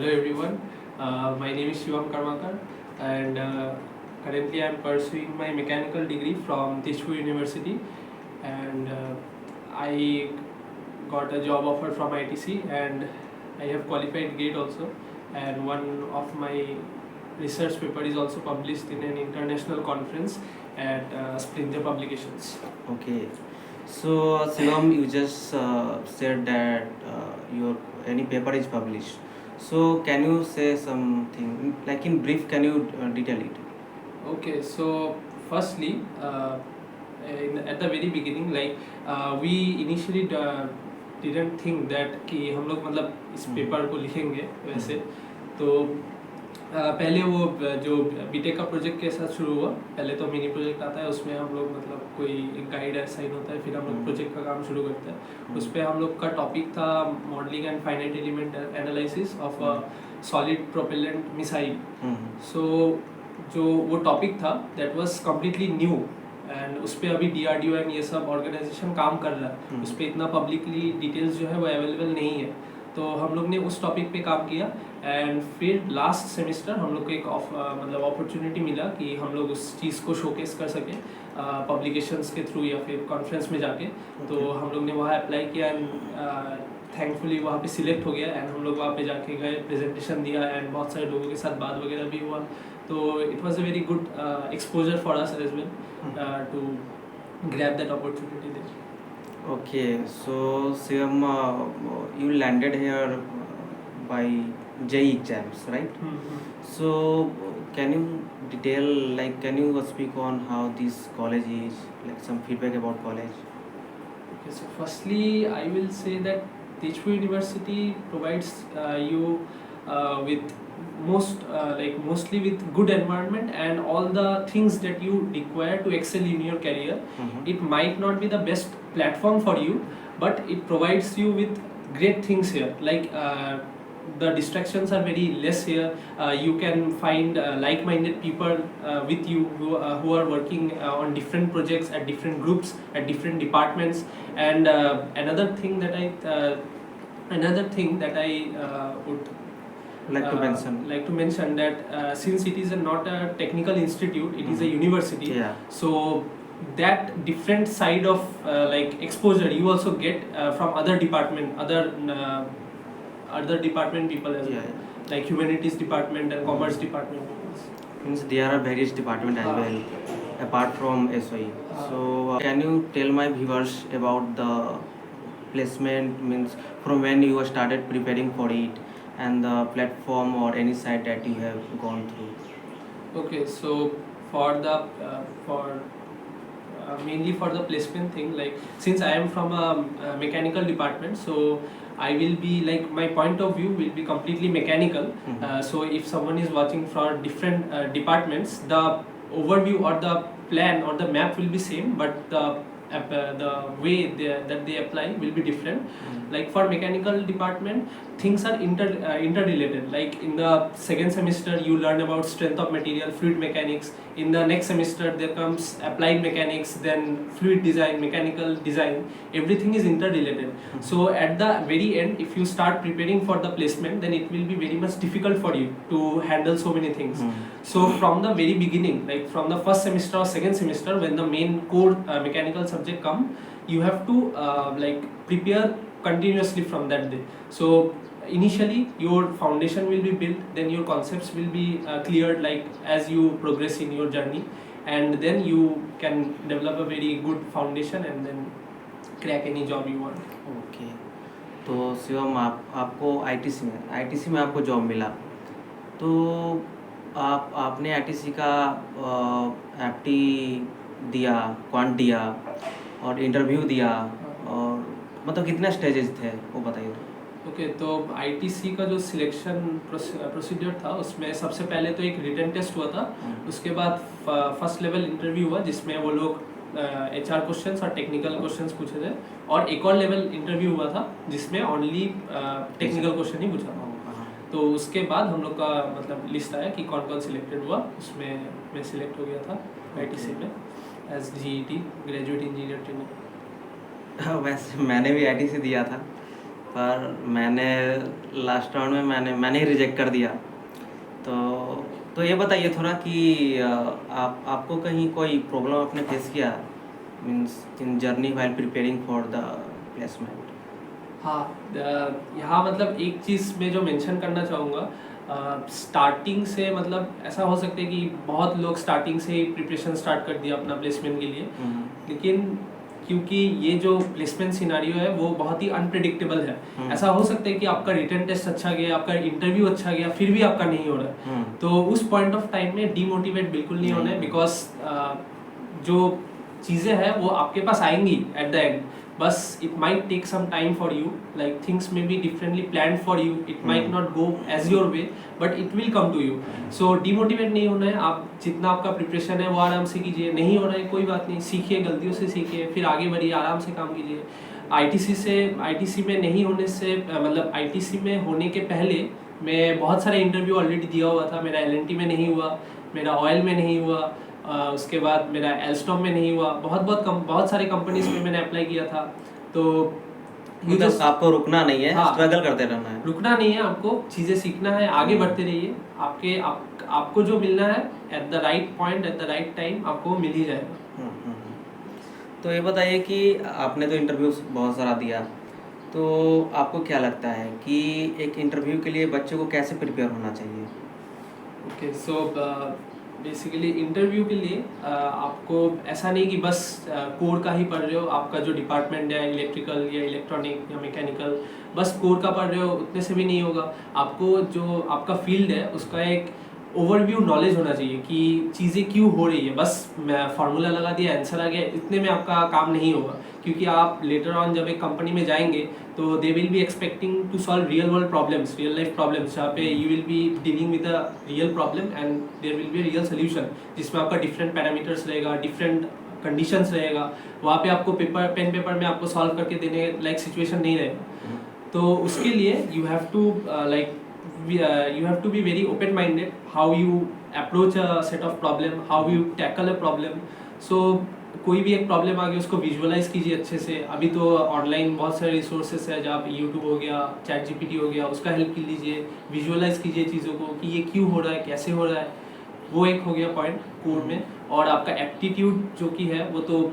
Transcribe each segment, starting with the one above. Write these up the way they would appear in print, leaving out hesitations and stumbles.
Hello everyone, my name is Shivam Karmakar and currently I am pursuing my mechanical degree from Tezpur University, and I got a job offer from ITC and I have qualified GATE also, and one of my research paper is also published in an international conference at Sprinter Publications. Okay. So, Shivam, you just said that your any paper is published. So, can you say something like in brief? Can you detail it? Okay, so firstly, at the very beginning, like we initially didn't think that कि हम लोग मतलब इस paper को लिखेंगे वैसे, तो पहले वो जो बीटेक का प्रोजेक्ट के साथ शुरू हुआ. पहले तो मिनी प्रोजेक्ट आता है, उसमें हम लोग मतलब कोई एक गाइड असाइन होता है, फिर हम लोग प्रोजेक्ट का काम शुरू करते हैं. उस पर हम लोग का टॉपिक था modelling and finite element analysis of solid propellant missile. So जो वो टॉपिक था that was completely new, and उस पर अभी DRDO एंड ये सब ऑर्गेनाइजेशन काम कर रहा है. उस पर इतना पब्लिकली डिटेल्स जो है वो अवेलेबल नहीं है. तो हम लोग ने उस टॉपिक पे काम किया, एंड फिर लास्ट सेमेस्टर हम लोग को एक मतलब अपॉर्चुनिटी मिला कि हम लोग उस चीज़ को शोकेस कर सकें पब्लिकेशंस के थ्रू या फिर कॉन्फ्रेंस में जाके. तो हम लोग ने वहाँ अप्लाई किया एंड थैंकफुली वहाँ पे सिलेक्ट हो गया, एंड हम लोग वहाँ पे जाके गए, प्रेजेंटेशन दिया एंड बहुत सारे लोगों के साथ बात वगैरह भी हुआ. तो it was a very good exposure for us as well to grab that opportunity there. Okay. So, Shivam, you landed here by JEE exams, right? So, can you detail, like, can you speak on how this college is, like, some feedback about college? Okay, so firstly, I will say that Tezpur University provides you with mostly with good environment and all the things that you require to excel in your career. It might not be the best platform for you, but it provides you with great things here. Like the distractions are very less here. You can find like-minded people with you who are working on different projects at different groups at different departments. And another thing that I would Like to mention that since it is not a technical institute, it is a university. Yeah. So that different side of like exposure you also get from other department people as well. Yeah. Like humanities department and commerce department people. Means there are various departments as well apart from SOE. So, can you tell my viewers about the placement, means from when you started preparing for it, and the platform or any site that you have gone through? Okay, so for the mainly for the placement thing, like since I am from a mechanical department, so I will be like my point of view will be completely mechanical. So if someone is watching for different departments, the overview or the plan or the map will be same, but the way that they apply will be different. Like for mechanical department, things are interrelated. Like in the second semester you learn about strength of material, fluid mechanics. In the next semester there comes applied mechanics, then fluid design, mechanical design. Everything is interrelated. So at the very end, if you start preparing for the placement, then it will be very much difficult for you to handle so many things. So from the very beginning, like from the first semester or second semester, when the main core mechanical subject come, you have to like prepare continuously from that day. So initially your foundation will be built, then your concepts will be cleared like as you progress in your journey, and then you can develop a very good foundation and then crack any job you want. Okay. तो शिवम, आपको ITC में आपको job मिला, तो आपने ITC का एप्टी दिया, quant दिया और इंटरव्यू दिया, और मतलब कितने स्टेजेस थे वो बताइए. ओके, तो आईटीसी का जो सिलेक्शन प्रोसीजर था उसमें सबसे पहले तो एक रिटन टेस्ट हुआ था. उसके बाद फर्स्ट लेवल इंटरव्यू हुआ जिसमें वो लोग HR क्वेश्चंस और टेक्निकल क्वेश्चंस पूछे थे, और एक और लेवल इंटरव्यू हुआ था जिसमें ओनली टेक्निकल क्वेश्चन ही पूछा था. तो उसके बाद हम लोग का मतलब लिस्ट आया कि कौन कौन सिलेक्टेड हुआ. उसमें मैं सिलेक्ट हो गया था आईटीसी में एज GET, ग्रेजुएट इंजीनियर ट्रेनिंग. वैसे मैंने भी आईटीसी दिया था, पर मैंने लास्ट राउंड में मैंने ही रिजेक्ट कर दिया। तो ये बताइए थोड़ा कि आपको कहीं कोई प्रॉब्लम आपने फेस किया means in journey while preparing for the placement? हाँ, यहाँ मतलब एक चीज़ मैं जो मेंशन करना चाहूँगा, स्टार्टिंग से मतलब ऐसा हो सकता है कि बहुत लोग स्टार्टिंग से ही प्रिपरेशन स्टार्ट कर दिया अपना प्लेसमेंट के लिए, लेकिन क्योंकि ये जो प्लेसमेंट सिनारियो है वो बहुत ही अनप्रिडिक्टेबल है। ऐसा हो सकता है कि आपका रिटन टेस्ट अच्छा गया, आपका इंटरव्यू अच्छा गया, फिर भी आपका नहीं हो रहा है। तो उस पॉइंट ऑफ टाइम में डीमोटिवेट बिल्कुल नहीं होना है, बिकॉज जो चीज़ें हैं वो आपके पास आएंगी एट द एंड, बस it might take some time for you, like things may be differently plan for you, it might not go as your way, but it will come to you. So demotivate नहीं होना है, आप जितना आपका preparation है वो आराम से कीजिए, नहीं हो रहा है कोई बात नहीं, सीखिए, गलतियों से सीखिए, फिर आगे बढ़िए, आराम से काम कीजिए। आईटीसी में नहीं होने से मतलब आईटीसी में होने के पहले मैं बहुत सारे इंटरव्यू ऑलरेडी दिया हुआ था। मेरा एलएनटी में नहीं हुआ, मेरा ऑयल में नहीं हुआ, उसके बाद मेरा एल्स्टॉम में नहीं हुआ, बहुत सारे कंपनीज में मैंने अप्लाई किया था। तो मतलब आपको रुकना नहीं है, हाँ, स्ट्रगल करते रहना है, रुकना नहीं है, आपको चीज़ें सीखना है, आगे बढ़ते रहिए, आपको जो मिलना है at the right point at the right time आपको मिल ही जाएगा। तो ये बताइए कि आपने तो इंटरव्यूज बहुत सारा दिया, तो आपको क्या लगता है कि एक इंटरव्यू के लिए बच्चे को कैसे प्रिपेयर होना चाहिए? ओके, सो बेसिकली इंटरव्यू के लिए आपको ऐसा नहीं कि बस कोर का ही पढ़ रहे हो, आपका जो डिपार्टमेंट है इलेक्ट्रिकल या इलेक्ट्रॉनिक या मैकेनिकल, बस कोर का पढ़ रहे हो उतने से भी नहीं होगा। आपको जो आपका फील्ड है उसका एक ओवरव्यू नॉलेज होना चाहिए कि चीज़ें क्यों हो रही है। बस फार्मूला लगा दिया, आंसर आ गया, इतने में आपका काम नहीं होगा, क्योंकि आप लेटर ऑन जब एक कंपनी में जाएंगे तो they will be expecting to solve real world problems, real life problems, जहाँ पे you will be dealing with a real problem and there will be a real solution, जिसमें आपका डिफरेंट पैरामीटर्स रहेगा, डिफरेंट कंडीशंस रहेगा। वहाँ पे आपको pen paper में आपको सॉल्व करके देने लाइक सिचुएशन नहीं रहेगा। तो उसके लिए you have to you have to be very open minded how you approach a set of problem, how you tackle a problem. So कोई भी एक प्रॉब्लम आ गई उसको विजुअलाइज कीजिए अच्छे से। अभी तो ऑनलाइन बहुत सारे रिसोर्सेस है, जहाँ यूट्यूब हो गया, चैट जीपीटी हो गया, उसका हेल्प लीजिए, विजुअलाइज कीजिए चीज़ों को कि ये क्यों हो रहा है, कैसे हो रहा है। वो एक हो गया पॉइंट कोर में। और आपका एप्टीट्यूड जो कि है वो तो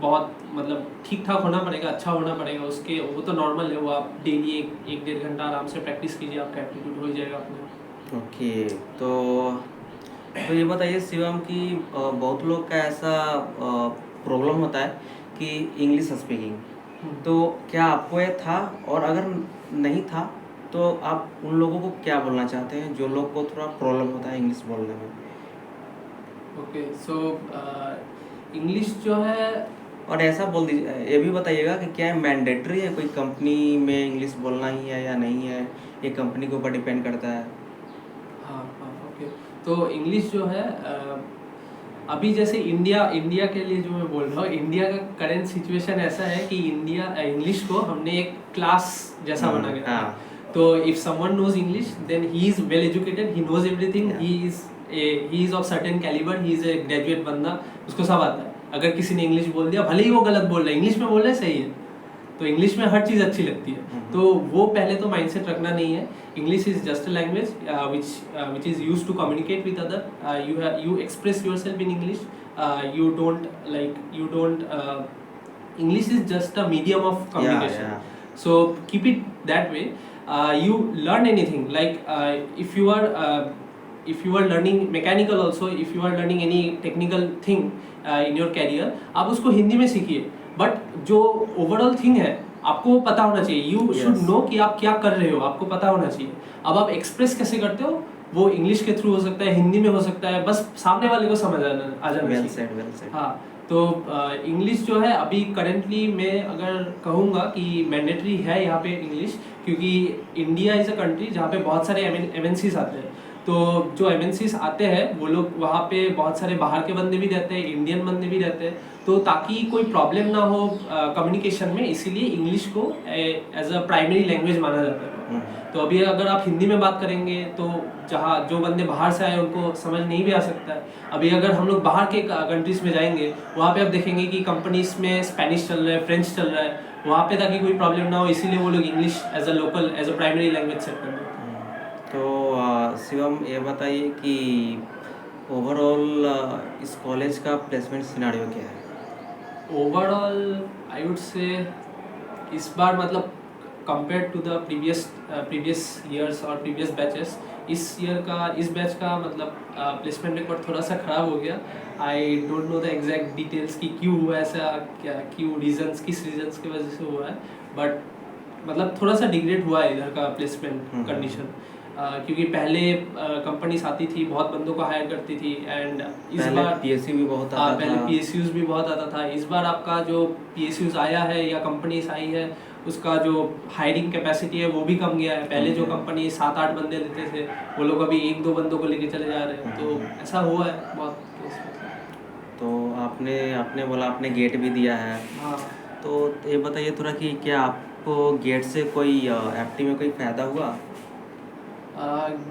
बहुत मतलब ठीक ठाक होना पड़ेगा, अच्छा होना पड़ेगा, उसके वो तो नॉर्मल है, वो आप डेली एक डेढ़ घंटा आराम से प्रैक्टिस कीजिए, आपका एप्टीट्यूड हो जाएगा अपने। ओके, तो ये बताइए शिवम कि बहुत लोग का ऐसा प्रॉब्लम होता है कि इंग्लिश स्पीकिंग, तो क्या आपको ये था, और अगर नहीं था तो आप उन लोगों को क्या बोलना चाहते हैं जो लोग को थोड़ा प्रॉब्लम होता है इंग्लिश बोलने में? ओके, सो इंग्लिश जो है, और ऐसा बोल दीजिए, ये भी बताइएगा कि क्या मैंडेटरी है कोई कंपनी में इंग्लिश बोलना ही है या नहीं है, ये कंपनी के ऊपर डिपेंड करता है। हाँ, ओके। तो इंग्लिश जो है अभी जैसे इंडिया के लिए जो मैं बोल रहा हूँ, इंडिया का करंट सिचुएशन ऐसा है कि इंग्लिश को हमने एक क्लास जैसा बना गया है। तो if someone knows English then he is well educated, he knows everything, he is of certain calibre, he is a graduate बंदा, उसको सब आता है। अगर किसी ने इंग्लिश बोल दिया, भले ही वो गलत बोल रहा है, इंग्लिश में बोल रहा है सही है, तो इंग्लिश में हर चीज़ अच्छी लगती है। तो वो पहले तो माइंडसेट रखना नहीं है। English is just a language which is used to communicate with other. You express yourself in English. You don't English is just a medium of communication. Yeah. So keep it that way. You learn anything, like if you are learning mechanical also, if you are learning any technical thing in your career, आप उसको हिंदी में सीखिए, but जो overall thing है आपको पता होना चाहिए। यू शुड नो कि आप क्या कर रहे हो, आपको पता होना चाहिए। अब आप एक्सप्रेस कैसे करते हो वो इंग्लिश के थ्रू हो सकता है, हिंदी में हो सकता है, बस सामने वाले को समझ आ जाना चाहिए। हाँ, तो इंग्लिश जो है अभी करेंटली मैं अगर कहूँगा कि मैंडेटरी है यहाँ पे इंग्लिश, क्योंकि इंडिया इज़ अ कंट्री जहाँ पे बहुत सारे MNCs आते हैं। तो जो MNCs आते हैं वो लोग वहाँ पे बहुत सारे बाहर के बंदे भी रहते हैं, इंडियन बंदे भी रहते हैं, तो ताकि कोई प्रॉब्लम ना हो कम्युनिकेशन में, इसीलिए इंग्लिश को एज अ प्राइमरी लैंग्वेज माना जाता है। आपको। तो अभी अगर आप हिंदी में बात करेंगे तो जहाँ जो बंदे बाहर से आए उनको समझ नहीं भी आ सकता है। अभी अगर हम लोग बाहर के कंट्रीज़ में जाएंगे, वहाँ पे आप देखेंगे कि कंपनीज में स्पेनिश चल रहा है, फ्रेंच चल रहा है, वहाँ पे ताकि कोई प्रॉब्लम ना हो इसीलिए वो लोग English as a local as a primary language set कर देते हैं। तो शिवम ये बताइए कि ओवरऑल इस कॉलेज का प्लेसमेंट सिनारियो क्या है? ओवरऑल आई वुड से इस बार मतलब compare to the previous years और प्रीवियस बैचेस, इस बैच का मतलब प्लेसमेंट रिकॉर्ड थोड़ा सा ख़राब हो गया। I don't know the exact details कि क्यों हुआ ऐसा, क्या क्यों रीजंस, किस रीजंस की वजह से हुआ है, बट मतलब थोड़ा सा डिग्रेड हुआ है इधर का प्लेसमेंट कंडीशन। क्योंकि पहले कंपनीज आती थी, बहुत बंदों को हायर करती थी, एंड इस बार पीएसयू भी बहुत आता पहले था। पीएसयूज भी बहुत आता था। इस बार आपका जो पीएसयूज आया है या कंपनीज आई है, उसका जो हायरिंग कैपेसिटी है वो भी कम गया है। पहले जो कंपनी 7-8 बंदे लेते थे, वो लोग अभी 1-2 बंदों को लेके चले जा रहे हैं। तो ऐसा हुआ है बहुत केस में। तो आपने बोला आपने गेट भी दिया है, हाँ, तो ये बताइए थोड़ा कि क्या आपको गेट से कोई एफटी में कोई फ़ायदा हुआ?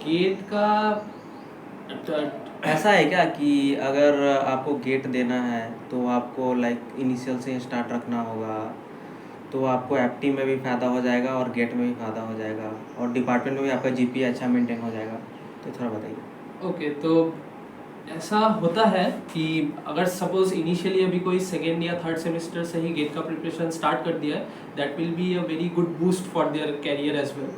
गेट का ऐसा है क्या कि अगर आपको गेट देना है तो आपको लाइक इनिशियल से स्टार्ट रखना होगा, तो आपको एफटी में भी फ़ायदा हो जाएगा और गेट में भी फ़ायदा हो जाएगा और डिपार्टमेंट में भी आपका जीपीए अच्छा मेंटेन हो जाएगा, तो थोड़ा बताइए। ओके, तो ऐसा होता है कि अगर सपोज इनिशियली अभी कोई सेकेंड या थर्ड सेमेस्टर से ही गेट का प्रिपरेशन स्टार्ट कर दिया है, that will be a very good boost for their career as well.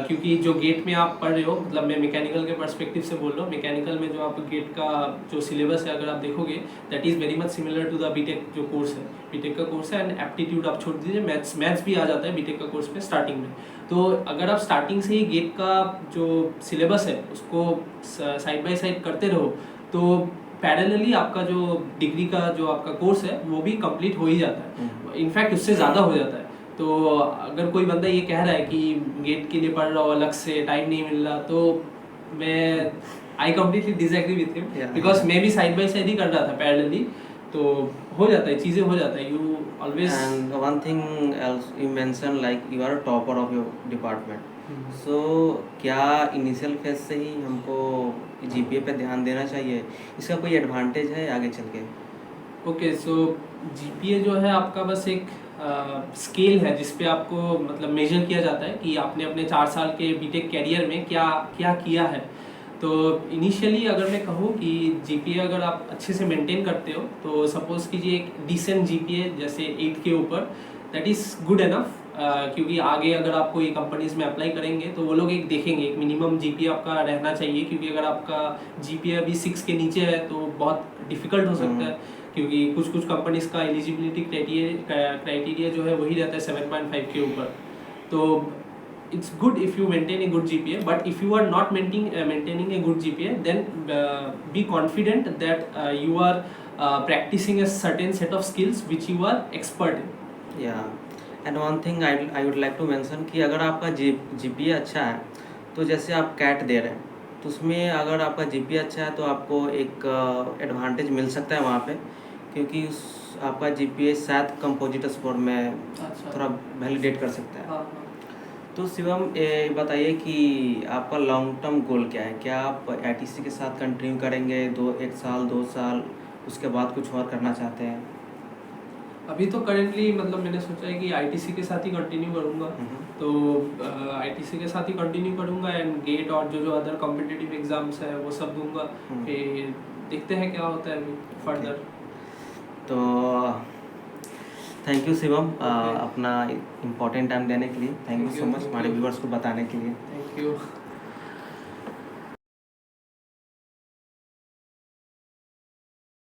क्योंकि जो गेट में आप पढ़ रहे हो, मतलब मैं मैकेनिकल के पर्सपेक्टिव से बोल रहा हूँ, मैकेनिकल में जो आप गेट का जो सिलेबस है अगर आप देखोगे, that is very much similar to the BTech जो कोर्स है। बीटेक का कोर्स है, एंड एप्टीट्यूड आप छोड़ दीजिए, मैथ्स भी आ जाता है बीटेक का कोर्स में स्टार्टिंग में। तो अगर आप स्टार्टिंग से ही गेट का जो सिलेबस है उसको साइड बाय साइड करते रहो, तो पैरेलली आपका जो डिग्री का जो आपका कोर्स है वो भी कंप्लीट हो ही जाता है, इनफैक्ट उससे ज़्यादा हो जाता है। तो अगर कोई बंदा ये कह रहा है कि गेट के लिए पढ़ रहा हो, अलग से टाइम नहीं मिल रहा, तो मैं I completely disagree with him, because मैं भी साइड बाय साइड ही कर रहा था पैरेलली। तो हो जाता है, चीज़ें हो जाता है, you always. And one thing else you mention like you are topper of your department, so क्या इनिशियल फेज से ही हमको जीपीए पे ध्यान देना चाहिए? इसका कोई एडवांटेज है आगे चल के? ओके, सो जीपीए जो है आपका बस एक स्केल है जिस पे आपको मतलब मेजर किया जाता है कि आपने अपने 4 साल के बीटेक कैरियर में क्या क्या किया है। तो इनिशियली अगर मैं कहूँ कि जीपीए अगर आप अच्छे से मेंटेन करते हो, तो सपोज कीजिए एक डिसेंट जीपीए जैसे 8 के ऊपर, दैट इज़ गुड एनफ। क्योंकि आगे अगर आप कोई कंपनीज में अप्लाई करेंगे तो वो लोग एक देखेंगे, एक मिनिमम जीपीए आपका रहना चाहिए। क्योंकि अगर आपका जीपीए अभी 6 के नीचे है तो बहुत डिफिकल्ट हो सकता है, क्योंकि कुछ कंपनीज का एलिजिबिलिटी क्राइटेरिया जो है वही रहता है 7.5 के ऊपर। तो it's good if you maintain a good GPA, but if you are not maintaining a good GPA, then be confident that you are practicing a certain set of skills which you are expert in. And one thing I would like to mention कि अगर आपका GPA अच्छा है, तो जैसे आप cat दे रहे हैं, तो उसमें अगर आपका जीपीए अच्छा है तो आपको एक एडवांटेज मिल सकता है वहाँ पे, क्योंकि उस आपका जीपीए शायद कंपोजिट स्कोर में अच्छा। थोड़ा वैलिडेट कर सकता है। हाँ, तो शिवम ये बताइए कि आपका लॉन्ग टर्म गोल क्या है? क्या आप आईटीसी के साथ कंटिन्यू करेंगे 1 साल 2 साल, उसके बाद कुछ और करना चाहते हैं? अभी तो करेंटली मतलब मैंने सोचा है कि आईटीसी के साथ ही कंटिन्यू करूँगा। तो आईटीसी के साथ ही कंटिन्यू करूँगा, एंड गेट और जो अदर कॉम्पिटिटिव एग्जाम्स है वो सब दूंगा। फिर देखते हैं क्या होता है अभी फर्दर। तो थैंक यू शिवम, अपना इम्पोर्टेंट टाइम देने के लिए। थैंक यू सो मच हमारे व्यूअर्स को बताने के लिए। Thank you.